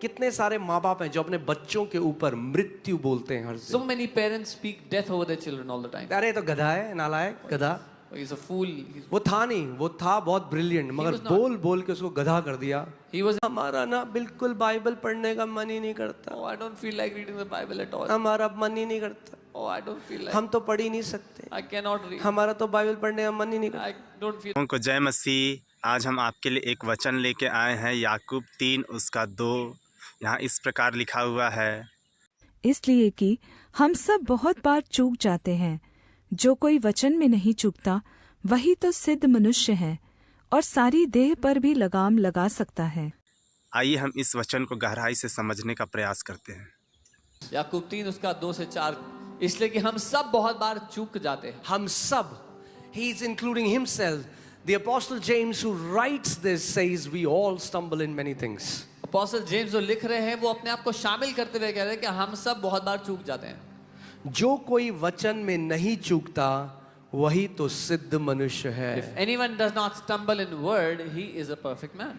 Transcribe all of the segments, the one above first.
कितने सारे माँ बाप हैं जो अपने बच्चों के ऊपर मृत्यु बोलते हैं हर So many parents speak death over their children all the time. अरे तो गधा है, नालायक गधा। He's a fool. वो था नहीं, वो था बहुत ब्रिलियंट, मगर was not. बोल बोल के उसको गधा कर दिया। He was. हमारा ना बिल्कुल बाइबल पढ़ने का मन ही नहीं करता। Oh, I don't feel like reading the Bible at all. हमारा मन ही नहीं करता। Oh, I don't feel like. हम तो पढ़ ही नहीं सकते। I cannot read. हमारा तो बाइबल पढ़ने का मन ही नहीं करता। I don't feel. उनको जय मसीह। आज हम आपके लिए एक वचन लेके आए हैं, याकूब 3 उसका 2। यहाँ इस प्रकार लिखा हुआ है, इसलिए कि हम सब बहुत बार चूक जाते हैं। जो कोई वचन में नहीं चूकता वही तो सिद्ध मनुष्य है और सारी देह पर भी लगाम लगा सकता है। आइए हम इस वचन को गहराई से समझने का प्रयास करते हैं। याकूब 3 उसका 2 से 4, इसलिए कि हम सब बहुत बार चूक जाते हैं। हम सब, he is including himself. The apostle James who writes this says we all stumble in many things. Apostle James जो लिख रहे हैं वो अपने आप को शामिल करते हुए कह रहे हैं कि हम सब बहुत बार चूक जाते हैं। जो कोई वचन में नहीं चूकता वही तो सिद्ध मनुष्य है। If anyone does not stumble in word, he is a perfect man.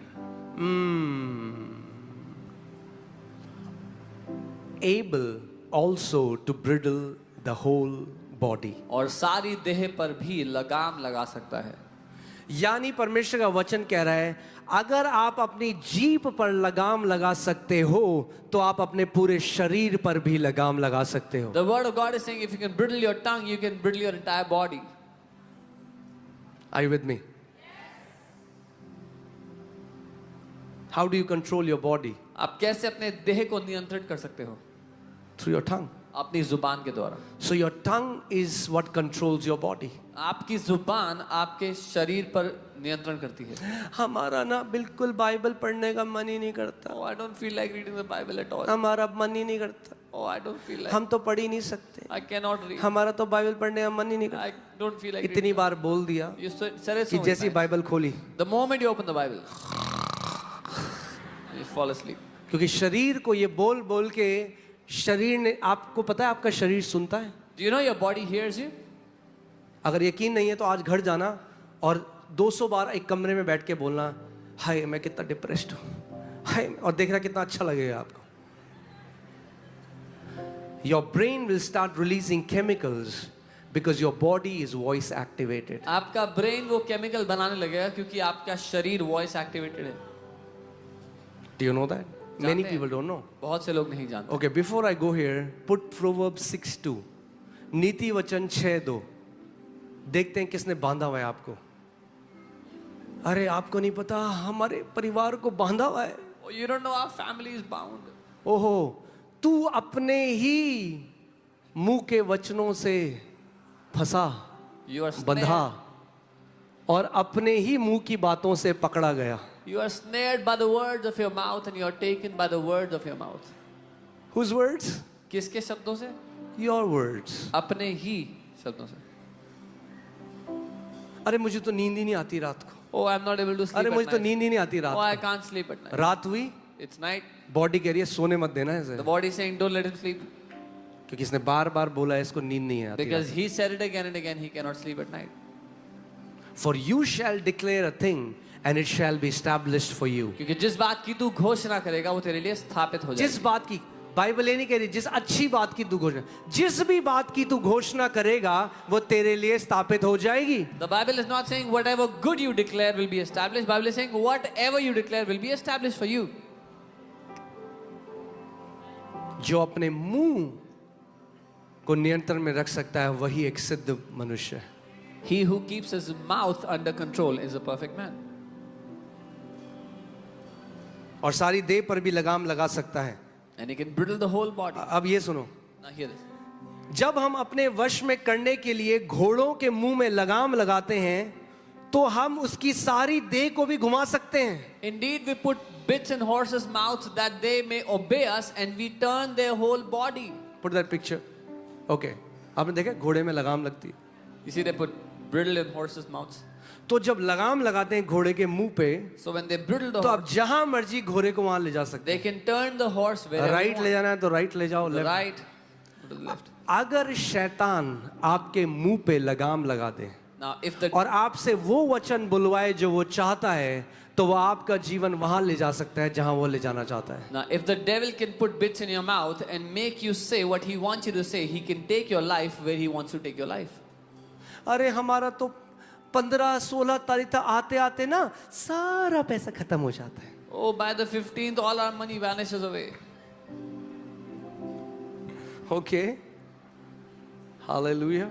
Able also to bridle the whole body. और सारी देह पर भी लगाम लगा सकता है। यानी परमेश्वर का वचन कह रहा है, अगर आप अपनी जीभ पर लगाम लगा सकते हो तो आप अपने पूरे शरीर पर भी लगाम लगा सकते हो। The word of God is saying if you can bridle your tongue, you can bridle your entire body. Are you with me? How do you control your body? आप कैसे अपने देह को नियंत्रित कर सकते हो? Through your tongue. अपनी जुबान के द्वारा। So your tongue is what controls your body. आपकी जुबान आपके शरीर पर नियंत्रण करती है। हमारा ना बिल्कुल बाइबल पढ़ने का मन ही नहीं करता। Oh, I don't feel like reading the Bible at all. हमारा मन ही नहीं करता। Oh, I don't feel like. हम तो पढ़ ही नहीं सकते। I cannot read. हमारा तो बाइबल पढ़ने का मन ही नहीं I करता। don't feel like. इतनी बार बोल दिया You said it कि so जैसी many times. बाइबल खोली, The moment you open the Bible, you fall asleep. क्योंकि शरीर को ये बोल बोल के शरीर ने, आपको पता है आपका शरीर सुनता है। Do you know your body hears you? अगर यकीन नहीं है तो आज घर जाना और 200 बार एक कमरे में बैठ के बोलना, हाय मैं कितना डिप्रेस्ड हूँ, हाय, और देखना कितना अच्छा लगेगा आपको। Your brain will start releasing chemicals because your body is voice activated. आपका ब्रेन वो केमिकल बनाने लगेगा क्योंकि आपका शरीर वॉइस एक्टिवेटेड है। Do you know that? Many हैं। people don't know. बहुत से लोग नहीं जानते। Okay, before I go here, put Proverbs 6:2. नीति वचन 6:2. देखते हैं किसने बांधा हुआ है आपको। अरे आपको नहीं पता, हमारे परिवार को बांधा हुआ है। Oh, you don't know our family is bound. ओहो, तू अपने ही मुंह के वचनों से फंसा, You are बंधा snared. और अपने ही मुंह की बातों से पकड़ा गया। You are snared by the words of your mouth and you are taken by the words of your mouth. Whose words? किसके शब्दों से? Your words. अपने ही शब्दों से। अरे मुझे तो नींद ही नहीं आती रात को। Oh, I'm not able to sleep अरे at मुझे तो night. नींद ही नहीं आती रात Oh, I को। can't sleep at night. रात हुई, It's night. बॉडी कह रही है सोने मत देना ऐसे, The body is saying don't let him sleep क्योंकि इसने बार बार बोला है इसको नींद नहीं आती। because he said it again and again. He cannot sleep at night. For you shall declare a thing and it shall be established for you. क्योंकि जिस बात की तू घोषणा करेगा वो तेरे लिए स्थापित हो जिस जाएगी। बात की, बाइबल ये नहीं कह रही जिस अच्छी बात की तू घोषणा, जिस भी बात की तू घोषणा करेगा वो तेरे लिए स्थापित हो जाएगी। The Bible is not saying whatever good you declare will be established. Bible is saying whatever you declare will be established for you. जो अपने मुंह को नियंत्रण में रख सकता है वही एक सिद्ध मनुष्य है। He who keeps his mouth under control is a perfect man. और सारी देह पर भी लगाम लगा सकता है। And he can bridle the whole body. अब ये सुनो, Now hear this. जब हम अपने वश में करने के लिए घोड़ों के मुंह में लगाम लगाते हैं तो हम उसकी सारी देह को भी घुमा सकते हैं। Indeed, we put bits in horses' mouths that they may obey us, and we turn their whole body. Put that picture. Okay. आपने देखा घोड़े में लगाम लगती है। You see, they put bridle in horses' mouths. तो जब लगाम लगाते हैं घोड़े के मुंह पे, So when they bridle the तो आप horse, जहां मर्जी घोड़े को वहां ले जा सकते they can turn the horse हैं। wherever राइट you ले want. जाना है तो राइट ले जाओ, To the left. right, to the left. अगर शैतान आपके मुंह पे लगाम लगा दे, Now, if the और आपसे वो वचन बुलवाए जो वो चाहता है, तो वो आपका जीवन वहां ले जा सकता है जहां वो ले जाना चाहता है. now if the devil can put bits in your mouth and make you say what he wants you to say, he can take your life where he wants to take your life. अरे हमारा तो 15-16 तारीख तक आते आते ना सारा पैसा खत्म हो जाता है. Oh, by the 15th, all our money vanishes away. Okay, hallelujah.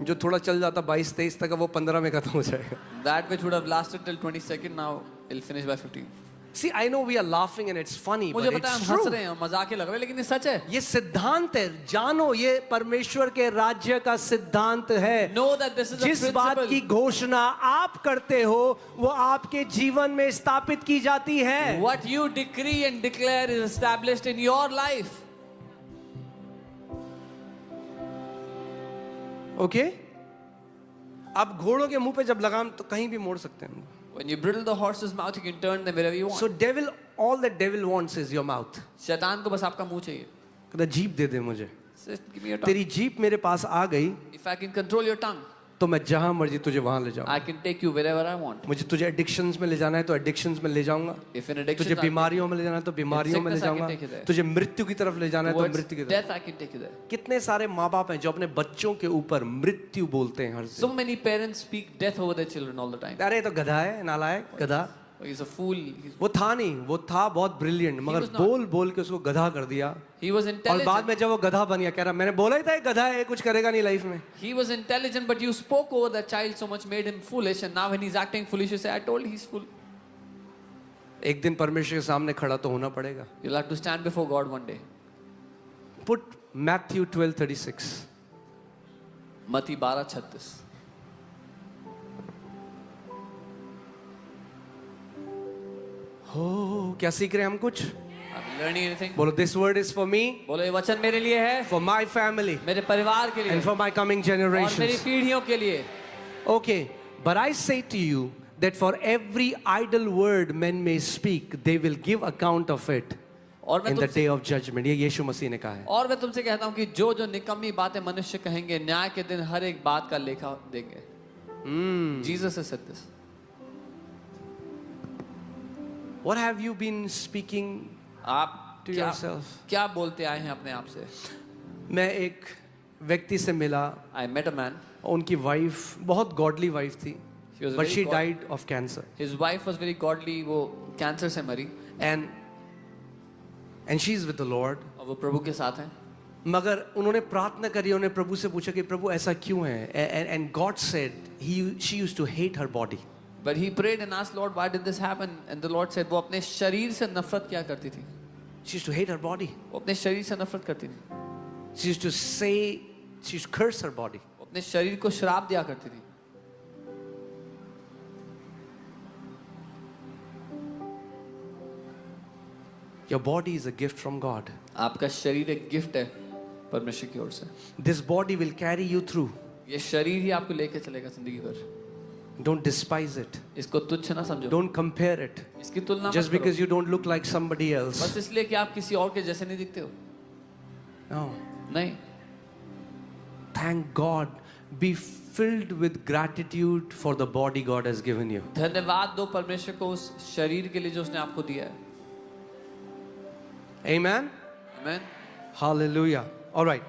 जो थोड़ा चल जाता 22-23 तक, वो 15 में खत्म हो जाएगा. That which would have lasted till 22nd, now it'll finish by 15. See, I know we are laughing and it's funny, but मुझे पता है it's हम हंस true. रहे हैं, मजाकिया लग रहा है, लेकिन ये सच है. ये सिद्धांत है, जानो ये परमेश्वर के राज्य का सिद्धांत है. Know that this is a जिस बात की principle. घोषणा आप करते हो वो आपके जीवन में स्थापित की जाती है. What you decree and declare is established in your life. Okay, आप घोड़ों के मुंह पे जब लगाम तो कहीं भी मोड़ सकते हैं. When you bridle the horse's mouth, you can turn them wherever you want. So devil, all that devil wants is your mouth. शैतान को बस आपका मुंह चाहिए. कहता जीप दे दे मुझे. Just give me your tongue. तेरी जीप मेरे पास आ गई If I can control your tongue, तो मैं जहां मर्जी तुझे वहां ले जाऊं. I can take you wherever I want. मुझे तुझे एडिक्शंस में ले जाना है तो एडिक्शंस में ले जाऊंगा. If in addiction, तुझे बीमारियों में ले जाना है तो बीमारियों में ले sickness, I can जाऊंगा. take you there. तुझे मृत्यु की तरफ ले जाना है तो towards मृत्यु की तरफ. death, I can take you there. कितने सारे माँ बाप हैं जो अपने बच्चों के ऊपर मृत्यु बोलते हैं हर So दिन. many parents speak death over their children all the time. अरे ये तो गधा है, नालायक गधा. He's a fool. वो था नहीं, वो था बहुत ब्रिलियंट, मगर was not. बोल बोल के उसको गधा कर दिया. He was और intelligent. बाद में जब वो गधा बन गया, कह रहा मैंने बोला ही था ये गधा है, ये कुछ करेगा नहीं लाइफ में. He was intelligent, but you spoke over that child so much, made him foolish, and now when he's acting foolish, you say, I told he's fool. एक दिन परमेश्वर के सामने खड़ा तो होना पड़ेगा. You'll have to stand before God one day. Put Matthew 12:36. मती 12:36. हो क्या सीख रहे हैं हम कुछ? I'm learning anything? बोलो, this word is for me, बोलो ये वचन मेरे लिए है, for my family मेरे परिवार के लिए and for my coming और मेरी generations. पीढ़ियों के लिए. Okay, but I say to you that for every idle word men may speak, they will give account of it और मैं in the तुमसे day of judgment. ये यीशु मसीह ने कहा है. और मैं तुमसे कहता हूँ कि जो जो निकम्मी बातें मनुष्य कहेंगे, न्याय के दिन हर एक बात का लेखा देंगे. Jesus has said this. What have you been speaking आप to क्या yourself? क्या बोलते आए हैं अपने आप से? मैं एक व्यक्ति से मिला, I met a man. उनकी वाइफ बहुत गॉडली वाइफ थी, She was a but very she god- died of cancer. His wife was very godly. वो कैंसर से मरी And she's with the Lord. और वो प्रभु के साथ हैं. मगर उन्होंने प्रार्थना करी, उन्होंने प्रभु से पूछा कि प्रभु ऐसा क्यों है? And God said she used to hate her body. But he prayed and asked Lord, why did this happen? And the Lord said, वो अपने शरीर से नफरत क्या करती थी? She used to hate her body. वो अपने शरीर से नफरत करती थी. She used to say, she used to curse her body. वो अपने शरीर को श्राप दिया करती थी. Your body is a gift from God. आपका शरीर एक गिफ्ट है परमेश्वर की ओर से. This body will carry you through. ये शरीर ही आपको लेके चलेगा जिंदगी भर. Don't despise it. इसको तुच्छ ना समझो. Don't compare it. इसकी तुलना Just मत because करो. you don't look like somebody else. बस इसलिए कि आप किसी और के जैसे नहीं दिखते हो. No. नहीं. Thank God. Be filled with gratitude for the body God has given you. धन्यवाद दो परमेश्वर को उस शरीर के लिए जो उसने आपको दिया है. Amen. Amen. Hallelujah. All right.